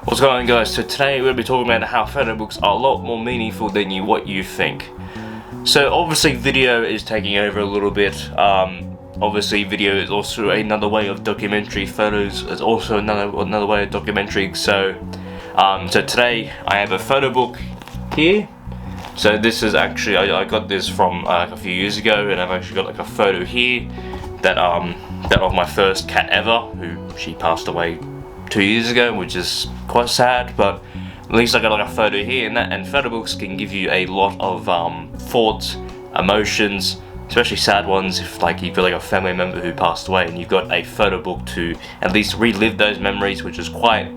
What's going on, guys? So today we're going to be talking about how photo books are a lot more meaningful than what you think. So obviously video is taking over a little bit. Obviously video is also another way of documentary. Photos is also another way of documentary. So today I have a photo book here. So this is actually, I got this from a few years ago, and I've actually got like a photo here that of my first cat ever, who she passed away 2 years ago, which is quite sad, but at least I got like a photo here, and photo books can give you a lot of thoughts, emotions, especially sad ones if like you feel like a family member who passed away and you've got a photo book to at least relive those memories, which is quite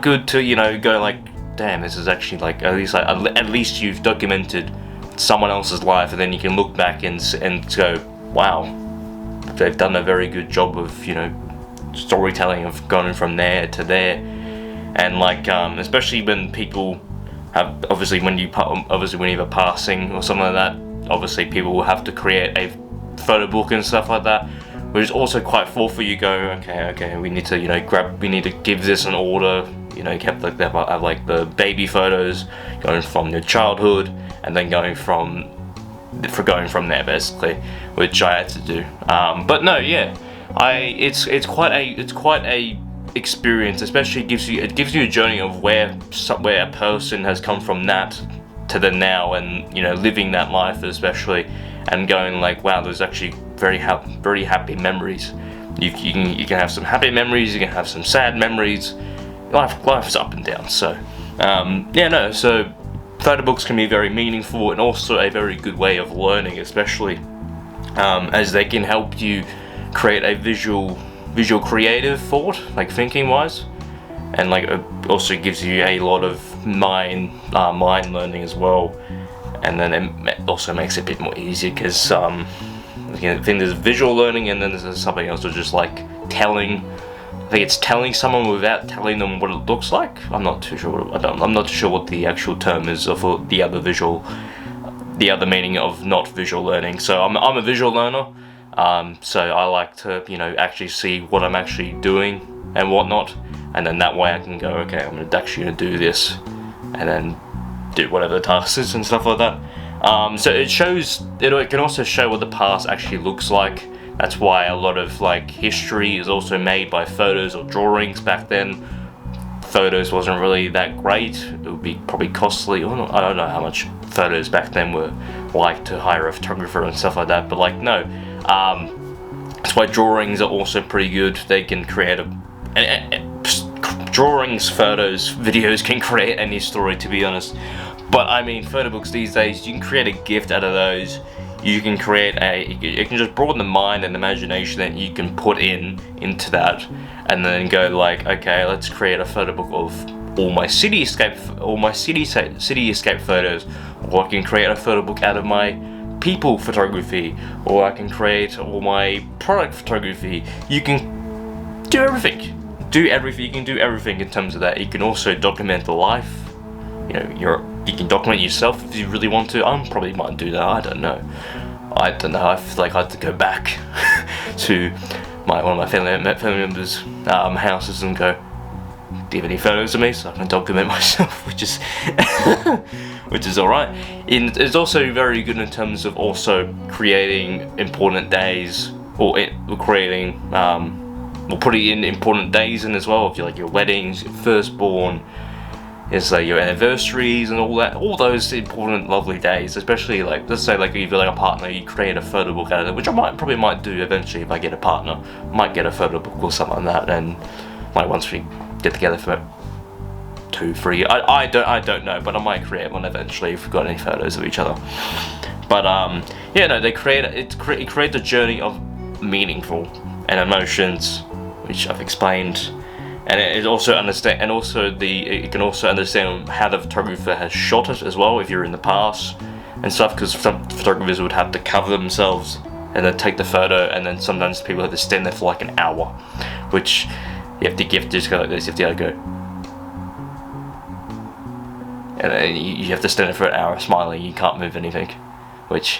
good to, you know, go like, damn, this is actually like at least you've documented someone else's life, and then you can look back and go, wow, they've done a very good job of, you know, storytelling of going from there to there. And like especially when people have, obviously when you have a passing or something like that, obviously people will have to create a photo book and stuff like that, which is also quite thoughtful. You go, okay, we need to, you know, we need to give this an order, you know, kept like that, have like the baby photos going from your childhood, and then going from there basically, which I had to do. But no, yeah, it's quite a experience, especially it gives you a journey of where a person has come from that to the now, and, you know, living that life especially, and going like, wow, there's actually very happy memories. You can have some happy memories, you can have some sad memories. Life's up and down. So so photo books can be very meaningful, and also a very good way of learning, especially as they can help you create a visual creative thought, like thinking wise, and like it also gives you a lot of mind learning as well. And then it also makes it a bit more easier because I think there's visual learning, and then there's something else, which is like telling. I think it's telling someone without telling them what it looks like. I'm not too sure. I'm not sure what the actual term is for the other meaning of not visual learning. So I'm a visual learner. So I like to, you know, actually see what I'm actually doing and whatnot, and then that way I can go, okay, I'm actually gonna do this, and then do whatever the task is and stuff like that. So it can also show what the past actually looks like. That's why a lot of like history is also made by photos or drawings. Back then, photos wasn't really that great. It would be probably costly. I don't know how much photos back then were like to hire a photographer and stuff like that. But like, no, that's why drawings are also pretty good. They can create drawings, photos, videos can create any story, to be honest. But I mean, photo books these days, you can create a gift out of those. You can you can just broaden the mind and imagination that you can put into that, and then go like, okay, let's create a photo book of all my cityscape photos, or I can create a photo book out of my people photography, or I can create all my product photography. You can do everything. You can do everything in terms of that. You can also document the life. You know, you can document yourself if you really want to. I probably might do that. I don't know. I feel like I have to go back to one of my family members' houses and go, do you have any photos of me, so I can document myself, which is alright. It's also very good in terms of also creating important days, or creating or putting in important days in as well, if you like your weddings, your firstborn. It's like your anniversaries and all that, all those important, lovely days. Especially like, let's say like if you're like a partner, you create a photo book out of it, which I probably might do eventually if I get a partner. Might get a photo book or something like that, and like once we get together for 2, 3, I don't know, but I might create one eventually if we've got any photos of each other. But they create a journey of meaningful and emotions, which I've explained. And it also it can also understand how the photographer has shot it as well, if you're in the past and stuff, because some photographers would have to cover themselves and then take the photo, and then sometimes people have to stand there for like an hour, which you have to just go like this. You have to go, and then you have to stand there for an hour smiling. You can't move anything, which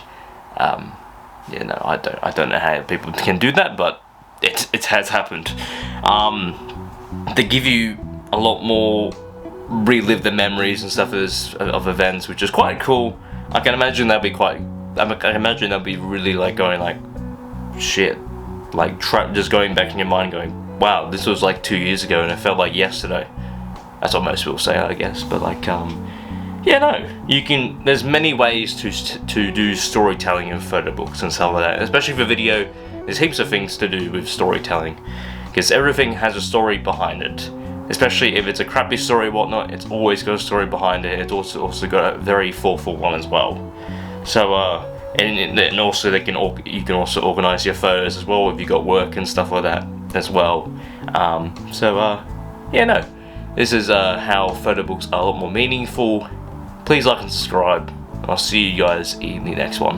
I don't know how people can do that, but it has happened. They give you a lot more relive the memories and stuff of events, which is quite cool. I can imagine that'd be really like going like shit, like just going back in your mind going, wow, this was like 2 years ago and it felt like yesterday. That's what most people say, I guess. But like yeah, no, you can, there's many ways to do storytelling in photo books and stuff like that, especially for video. There's heaps of things to do with storytelling because everything has a story behind it. Especially if it's a crappy story or whatnot, it's always got a story behind it. It's also got a very thoughtful one as well. So and also you can also organize your photos as well if you got work and stuff like that as well. Yeah, no, this is how photo books are a lot more meaningful. Please like and subscribe. I'll see you guys in the next one.